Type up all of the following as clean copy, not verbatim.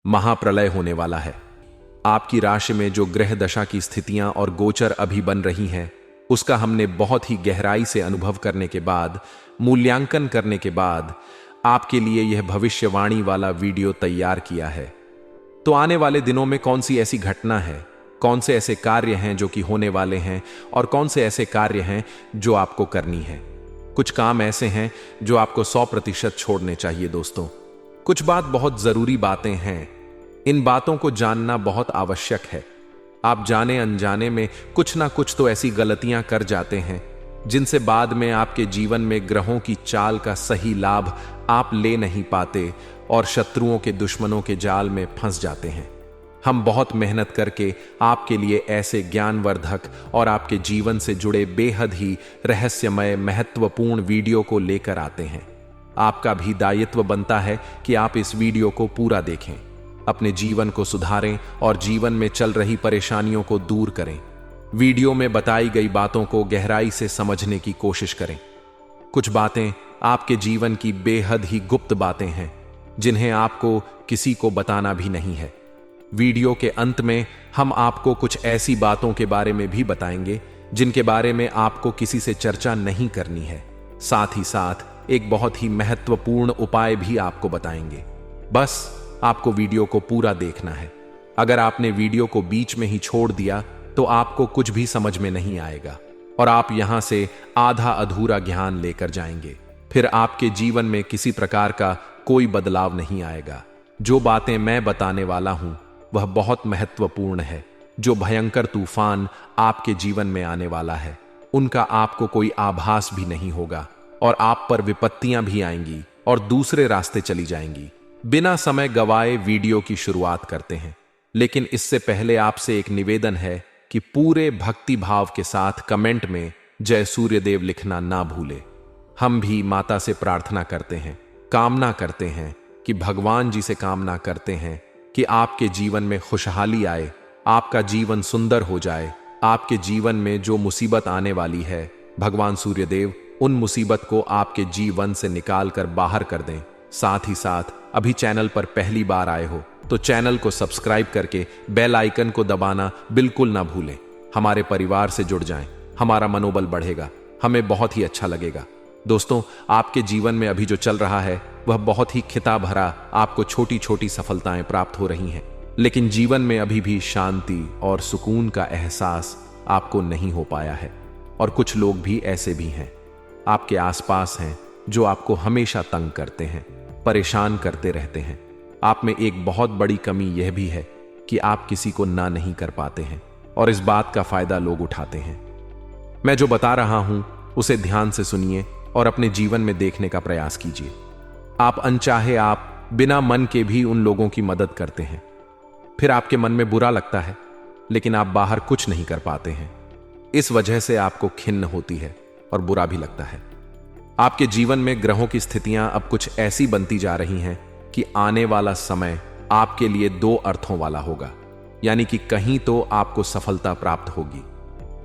महाप्रलय होने वाला है। आपकी राशि में जो ग्रह दशा की स्थितियां और गोचर अभी बन रही हैं, उसका हमने बहुत ही गहराई से अनुभव करने के बाद, मूल्यांकन करने के बाद आपके लिए यह भविष्यवाणी वाला वीडियो तैयार किया है। तो आने वाले दिनों में कौन सी ऐसी घटना है, कौन से ऐसे कार्य हैं जो कि होने वाले हैं और कौन से ऐसे कार्य हैं जो आपको करनी है। कुछ काम ऐसे हैं जो आपको 100% छोड़ने चाहिए दोस्तों। कुछ बात बहुत जरूरी बातें हैं, इन बातों को जानना बहुत आवश्यक है। आप जाने अनजाने में कुछ ना कुछ तो ऐसी गलतियां कर जाते हैं जिनसे बाद में आपके जीवन में ग्रहों की चाल का सही लाभ आप ले नहीं पाते और शत्रुओं के दुश्मनों के जाल में फंस जाते हैं। हम बहुत मेहनत करके आपके लिए ऐसे ज्ञानवर्धक और आपके जीवन से जुड़े बेहद ही रहस्यमय महत्वपूर्ण वीडियो को लेकर आते हैं। आपका भी दायित्व बनता है कि आप इस वीडियो को पूरा देखें, अपने जीवन को सुधारें और जीवन में चल रही परेशानियों को दूर करें। वीडियो में बताई गई बातों को गहराई से समझने की कोशिश करें। कुछ बातें आपके जीवन की बेहद ही गुप्त बातें हैं जिन्हें आपको किसी को बताना भी नहीं है। वीडियो के अंत में हम आपको कुछ ऐसी बातों के बारे में भी बताएंगे जिनके बारे में आपको किसी से चर्चा नहीं करनी है। साथ ही साथ एक बहुत ही महत्वपूर्ण उपाय भी आपको बताएंगे। बस आपको वीडियो को पूरा देखना है। अगर आपने वीडियो को बीच में ही छोड़ दिया तो आपको कुछ भी समझ में नहीं आएगा और आप यहां से आधा अधूरा ज्ञान लेकर जाएंगे। फिर आपके जीवन में किसी प्रकार का कोई बदलाव नहीं आएगा। जो बातें मैं बताने वाला हूं वह बहुत महत्वपूर्ण है। जो भयंकर तूफान आपके जीवन में आने वाला है उनका आपको कोई आभास भी नहीं होगा और आप पर विपत्तियां भी आएंगी और दूसरे रास्ते चली जाएंगी। बिना समय गवाए वीडियो की शुरुआत करते हैं, लेकिन इससे पहले आपसे एक निवेदन है कि पूरे भक्ति भाव के साथ कमेंट में जय सूर्यदेव लिखना ना भूले। हम भी माता से प्रार्थना करते हैं, कामना करते हैं कि भगवान जी से कामना करते हैं कि आपके जीवन में खुशहाली आए, आपका जीवन सुंदर हो जाए। आपके जीवन में जो मुसीबत आने वाली है, भगवान सूर्यदेव उन मुसीबत को आपके जीवन से निकाल कर बाहर कर दें। साथ ही साथ अभी चैनल पर पहली बार आए हो तो चैनल को सब्सक्राइब करके बेल आइकन को दबाना बिल्कुल ना भूलें। हमारे परिवार से जुड़ जाएं, हमारा मनोबल बढ़ेगा, हमें बहुत ही अच्छा लगेगा। दोस्तों, आपके जीवन में अभी जो चल रहा है वह बहुत ही खिता भरा, आपको छोटी छोटी सफलताएं प्राप्त हो रही हैं, लेकिन जीवन में अभी भी शांति और सुकून का एहसास आपको नहीं हो पाया है। और कुछ लोग भी ऐसे भी हैं आपके आसपास हैं जो आपको हमेशा तंग करते हैं, परेशान करते रहते हैं। आप में एक बहुत बड़ी कमी यह भी है कि आप किसी को ना नहीं कर पाते हैं और इस बात का फायदा लोग उठाते हैं। मैं जो बता रहा हूं उसे ध्यान से सुनिए और अपने जीवन में देखने का प्रयास कीजिए। आप अनचाहे आप बिना मन के भी उन लोगों की मदद करते हैं, फिर आपके मन में बुरा लगता है लेकिन आप बाहर कुछ नहीं कर पाते हैं। इस वजह से आपको खिन्न होती है और बुरा भी लगता है। आपके जीवन में ग्रहों की स्थितियां अब कुछ ऐसी बनती जा रही हैं कि आने वाला समय आपके लिए दो अर्थों वाला होगा। यानी कि कहीं तो आपको सफलता प्राप्त होगी,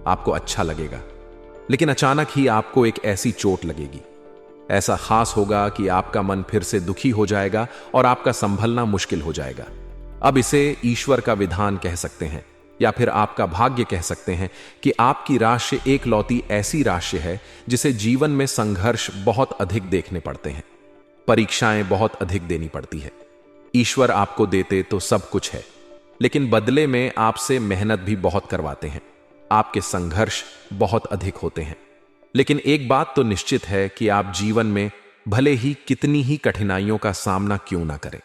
आपको अच्छा लगेगा, लेकिन अचानक ही आपको एक ऐसी चोट लगेगी, ऐसा खास होगा कि आपका मन फिर से दुखी हो जाएगा और आपका संभलना मुश्किल हो जाएगा। अब इसे ईश्वर का विधान कह सकते हैं या फिर आपका भाग्य कह सकते हैं कि आपकी राशि एक लौती ऐसी राशि है जिसे जीवन में संघर्ष बहुत अधिक देखने पड़ते हैं, परीक्षाएं बहुत अधिक देनी पड़ती है। ईश्वर आपको देते तो सब कुछ है, लेकिन बदले में आपसे मेहनत भी बहुत करवाते हैं, आपके संघर्ष बहुत अधिक होते हैं। लेकिन एक बात तो निश्चित है कि आप जीवन में भले ही कितनी ही कठिनाइयों का सामना क्यों ना करें,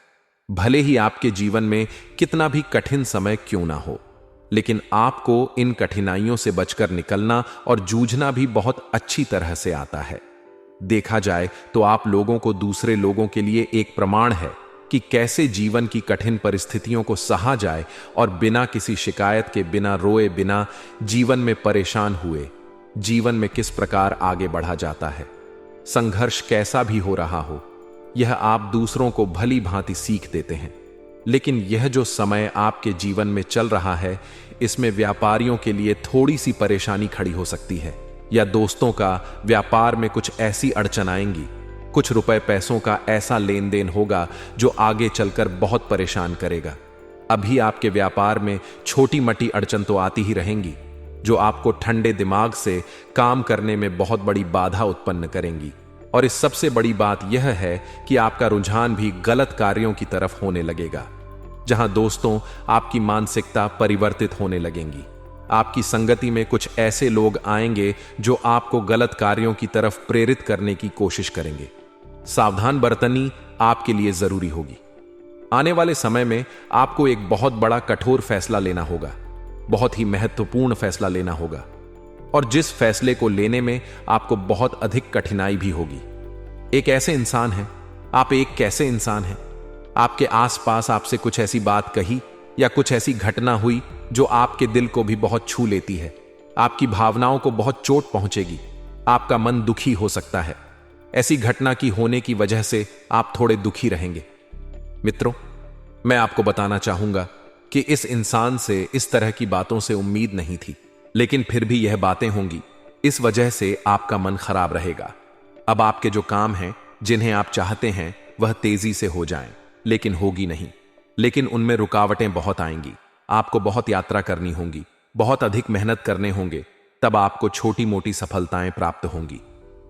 भले ही आपके जीवन में कितना भी कठिन समय क्यों ना हो, लेकिन आपको इन कठिनाइयों से बचकर निकलना और जूझना भी बहुत अच्छी तरह से आता है। देखा जाए तो आप लोगों को दूसरे लोगों के लिए एक प्रमाण है कि कैसे जीवन की कठिन परिस्थितियों को सहा जाए और बिना किसी शिकायत के, बिना रोए, बिना जीवन में परेशान हुए जीवन में किस प्रकार आगे बढ़ा जाता है। संघर्ष कैसा भी हो रहा हो, यह आप दूसरों को भली भांति सीख देते हैं। लेकिन यह जो समय आपके जीवन में चल रहा है, इसमें व्यापारियों के लिए थोड़ी सी परेशानी खड़ी हो सकती है, या दोस्तों का व्यापार में कुछ ऐसी अड़चन आएंगी कुछ रुपए पैसों का ऐसा लेन देन होगा जो आगे चलकर बहुत परेशान करेगा। अभी आपके व्यापार में छोटी मोटी अड़चन तो आती ही रहेंगी, जो आपको ठंडे दिमाग से काम करने में बहुत बड़ी बाधा उत्पन्न करेंगी। और इस सबसे बड़ी बात यह है कि आपका रुझान भी गलत कार्यों की तरफ होने लगेगा, जहां दोस्तों आपकी मानसिकता परिवर्तित होने लगेंगी। आपकी संगति में कुछ ऐसे लोग आएंगे जो आपको गलत कार्यों की तरफ प्रेरित करने की कोशिश करेंगे। सावधान बरतनी आपके लिए जरूरी होगी। आने वाले समय में आपको एक बहुत बड़ा कठोर फैसला लेना होगा, बहुत ही महत्वपूर्ण फैसला लेना होगा, और जिस फैसले को लेने में आपको बहुत अधिक कठिनाई भी होगी। एक ऐसे इंसान हैं, आप एक कैसे इंसान हैं? आपके आसपास आपसे कुछ ऐसी बात कही या कुछ ऐसी घटना हुई जो आपके दिल को भी बहुत छू लेती है, आपकी भावनाओं को बहुत चोट पहुंचेगी, आपका मन दुखी हो सकता है। ऐसी घटना की होने की वजह से आप थोड़े दुखी रहेंगे। मित्रों, मैं आपको बताना चाहूंगा कि इस इंसान से इस तरह की बातों से उम्मीद नहीं थी, लेकिन फिर भी यह बातें होंगी। इस वजह से आपका मन खराब रहेगा। अब आपके जो काम हैं, जिन्हें आप चाहते हैं, वह तेजी से हो जाएं, लेकिन होगी नहीं। लेकिन उनमें रुकावटें बहुत आएंगी। आपको बहुत यात्रा करनी होगी, बहुत अधिक मेहनत करने होंगे, तब आपको छोटी मोटी सफलताएं प्राप्त होंगी।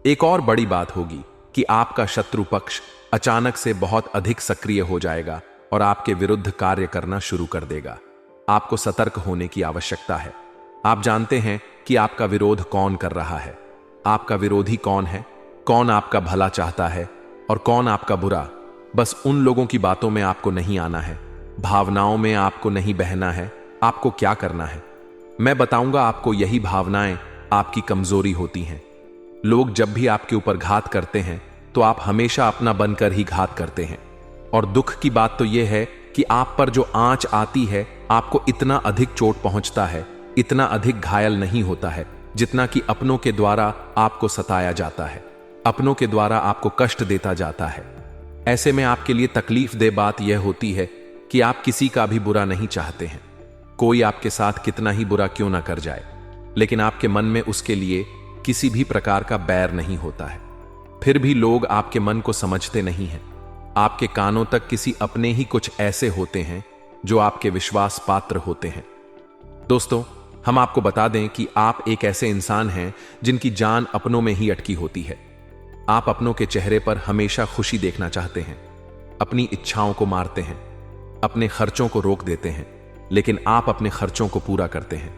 एक और बड़ी बात होगी कि आपका शत्रु पक्ष अचानक से बहुत अधिक सक्रिय हो जाएगा और आपके विरुद्ध कार्य करना शुरू कर देगा। आपको सतर्क होने की आवश्यकता है। आप जानते हैं कि आपका विरोध कौन कर रहा है, आपका विरोधी कौन है, कौन आपका भला चाहता है और कौन आपका बुरा। बस उन लोगों की बातों में आपको नहीं आना है, भावनाओं में आपको नहीं बहना है। आपको क्या करना है, मैं बताऊंगा आपको। यही भावनाएं आपकी कमजोरी होती हैं। लोग जब भी आपके ऊपर घात करते हैं तो आप हमेशा अपना बनकर ही घात करते हैं। और दुख की बात तो यह है कि आप पर जो आंच आती है, आपको इतना अधिक चोट पहुंचता है, इतना अधिक घायल नहीं होता है जितना कि अपनों के द्वारा आपको सताया जाता है, अपनों के द्वारा आपको कष्ट देता जाता है। ऐसे में आपके लिए तकलीफ दे बात यह होती है कि आप किसी का भी बुरा नहीं चाहते हैं। कोई आपके साथ कितना ही बुरा क्यों ना कर जाए, लेकिन आपके मन में उसके लिए किसी भी प्रकार का बैर नहीं होता है। फिर भी लोग आपके मन को समझते नहीं हैं। आपके कानों तक किसी अपने ही कुछ ऐसे होते हैं जो आपके विश्वास पात्र होते हैं। दोस्तों, हम आपको बता दें कि आप एक ऐसे इंसान हैं जिनकी जान अपनों में ही अटकी होती है। आप अपनों के चेहरे पर हमेशा खुशी देखना चाहते हैं, अपनी इच्छाओं को मारते हैं, अपने खर्चों को रोक देते हैं, लेकिन आप अपने खर्चों को पूरा करते हैं,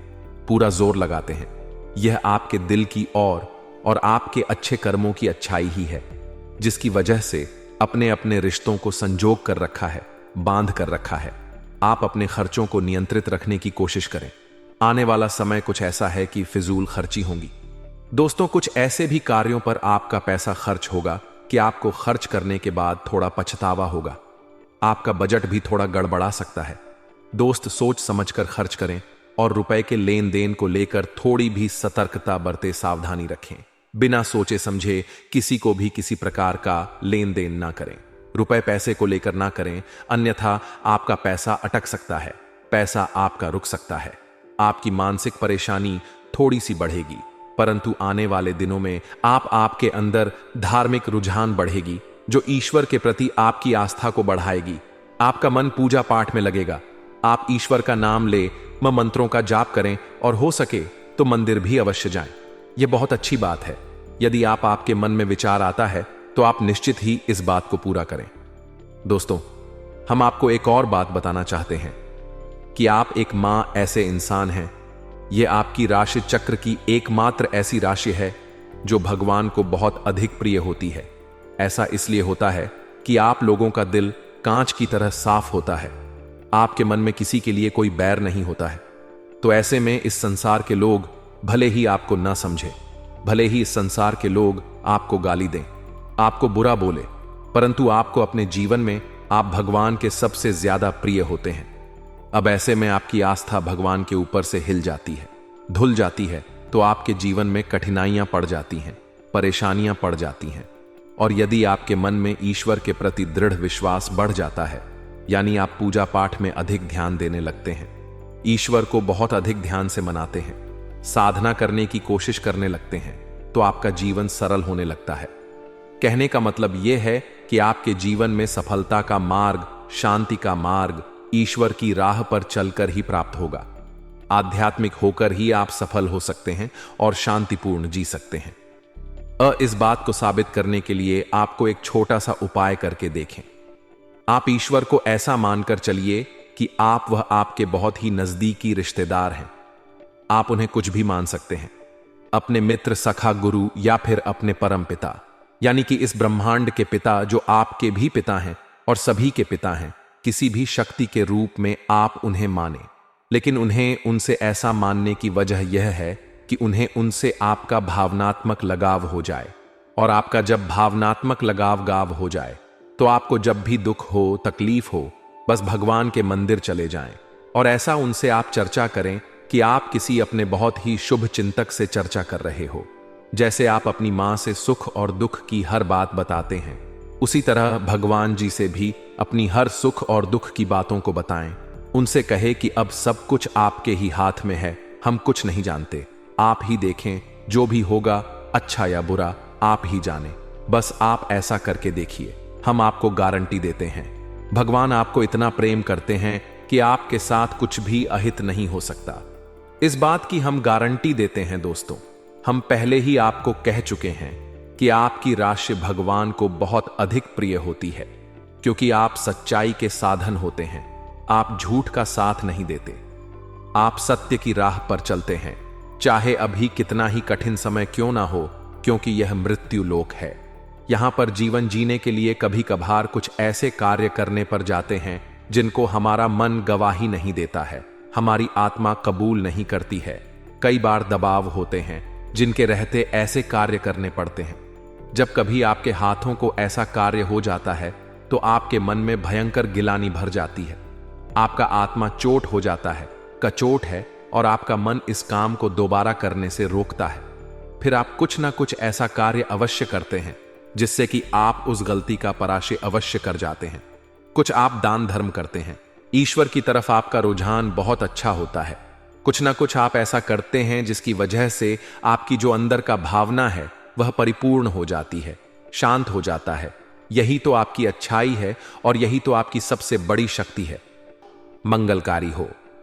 पूरा जोर लगाते हैं। यह आपके दिल की और आपके अच्छे कर्मों की अच्छाई ही है, जिसकी वजह से अपने अपने रिश्तों को संजोग कर रखा है, बांध कर रखा है। आप अपने खर्चों को नियंत्रित रखने की कोशिश करें। आने वाला समय कुछ ऐसा है कि फिजूल खर्ची होंगी। दोस्तों, कुछ ऐसे भी कार्यों पर आपका पैसा खर्च होगा कि आपको खर्च करने के बाद थोड़ा पछतावा होगा। आपका बजट भी थोड़ा गड़बड़ा सकता है। दोस्त, सोच समझकर खर्च करें और रुपए के लेन देन को लेकर थोड़ी भी सतर्कता बरते, सावधानी रखें। बिना सोचे समझे किसी को भी किसी प्रकार का लेन देन ना करें। रुपए पैसे को लेकर ना करें, अन्यथा आपका पैसा अटक सकता है, पैसा आपका रुक सकता है। आपकी मानसिक परेशानी थोड़ी सी बढ़ेगी, परंतु आने वाले दिनों में आपके अंदर धार्मिक रुझान बढ़ेगी, जो ईश्वर के प्रति आपकी आस्था को बढ़ाएगी। आपका मन पूजा पाठ में लगेगा। आप ईश्वर का नाम ले, मंत्रों का जाप करें और हो सके तो मंदिर भी अवश्य जाएं। यह बहुत अच्छी बात है। यदि आपके मन में विचार आता है तो आप निश्चित ही इस बात को पूरा करें। दोस्तों, हम आपको एक और बात बताना चाहते हैं कि आप एक मां ऐसे इंसान हैं। यह आपकी राशि चक्र की एकमात्र ऐसी राशि है जो भगवान को बहुत अधिक प्रिय होती है। ऐसा इसलिए होता है कि आप लोगों का दिल कांच की तरह साफ होता है। आपके मन में किसी के लिए कोई बैर नहीं होता है। तो ऐसे में इस संसार के लोग भले ही आपको ना समझे, भले ही इस संसार के लोग आपको गाली दें, आपको बुरा बोले, परंतु आपको अपने जीवन में आप भगवान के सबसे ज्यादा प्रिय होते हैं। अब ऐसे में आपकी आस्था भगवान के ऊपर से हिल जाती है, धुल जाती है, तो आपके जीवन में कठिनाइयां पड़ जाती हैं, परेशानियां पड़ जाती हैं। और यदि आपके मन में ईश्वर के प्रति दृढ़ विश्वास बढ़ जाता है, यानी आप पूजा पाठ में अधिक ध्यान देने लगते हैं, ईश्वर को बहुत अधिक ध्यान से मनाते हैं, साधना करने की कोशिश करने लगते हैं, तो आपका जीवन सरल होने लगता है। कहने का मतलब यह है कि आपके जीवन में सफलता का मार्ग, शांति का मार्ग ईश्वर की राह पर चलकर ही प्राप्त होगा। आध्यात्मिक होकर ही आप सफल हो सकते हैं और शांतिपूर्ण जी सकते हैं। इस बात को साबित करने के लिए आपको एक छोटा सा उपाय करके देखें। आप ईश्वर को ऐसा मानकर चलिए कि वह आपके बहुत ही नजदीकी रिश्तेदार हैं। आप उन्हें कुछ भी मान सकते हैं, अपने मित्र, सखा, गुरु या फिर अपने परम पिता, यानी कि इस ब्रह्मांड के पिता जो आपके भी पिता हैं और सभी के पिता हैं। किसी भी शक्ति के रूप में आप उन्हें माने, लेकिन उन्हें उनसे ऐसा मानने की वजह यह है कि उन्हें उनसे आपका भावनात्मक लगाव हो जाए। और आपका जब भावनात्मक लगाव हो जाए तो आपको जब भी दुख हो, तकलीफ हो, बस भगवान के मंदिर चले जाएं और ऐसा उनसे आप चर्चा करें कि आप किसी अपने बहुत ही शुभ चिंतक से चर्चा कर रहे हो। जैसे आप अपनी मां से सुख और दुख की हर बात बताते हैं, उसी तरह भगवान जी से भी अपनी हर सुख और दुख की बातों को बताएं। उनसे कहे कि अब सब कुछ आपके ही हाथ में है, हम कुछ नहीं जानते, आप ही देखें, जो भी होगा अच्छा या बुरा आप ही जाने, बस आप ऐसा करके देखिए, हम आपको गारंटी देते हैं। भगवान आपको इतना प्रेम करते हैं कि आपके साथ कुछ भी अहित नहीं हो सकता। इस बात की हम गारंटी देते हैं दोस्तों। हम पहले ही आपको कह चुके हैं कि आपकी राशि भगवान को बहुत अधिक प्रिय होती है, क्योंकि आप सच्चाई के साधन होते हैं। आप झूठ का साथ नहीं देते, आप सत्य की राह पर चलते हैं, चाहे अभी कितना ही कठिन समय क्यों ना हो, क्योंकि यह मृत्यु लोक है। यहां पर जीवन जीने के लिए कभी कभार कुछ ऐसे कार्य करने पर जाते हैं जिनको हमारा मन गवाही नहीं देता है, हमारी आत्मा कबूल नहीं करती है। कई बार दबाव होते हैं जिनके रहते ऐसे कार्य करने पड़ते हैं। जब कभी आपके हाथों को ऐसा कार्य हो जाता है तो आपके मन में भयंकर गिलानी भर जाती है, आपका आत्मा चोट हो जाता है, कचोट है, और आपका मन इस काम को दोबारा करने से रोकता है। फिर आप कुछ ना कुछ ऐसा कार्य अवश्य करते हैं जिससे कि आप उस गलती का पराशय अवश्य कर जाते हैं। कुछ आप दान धर्म करते हैं, ईश्वर की तरफ आपका रुझान बहुत अच्छा होता है। कुछ ना कुछ आप ऐसा करते हैं जिसकी वजह से आपकी जो अंदर का भावना है वह परिपूर्ण हो जाती है, शांत हो जाता है। यही तो आपकी अच्छाई है और यही तो आपकी सबसे बड़ी शक्ति है। मंगलकारी हो।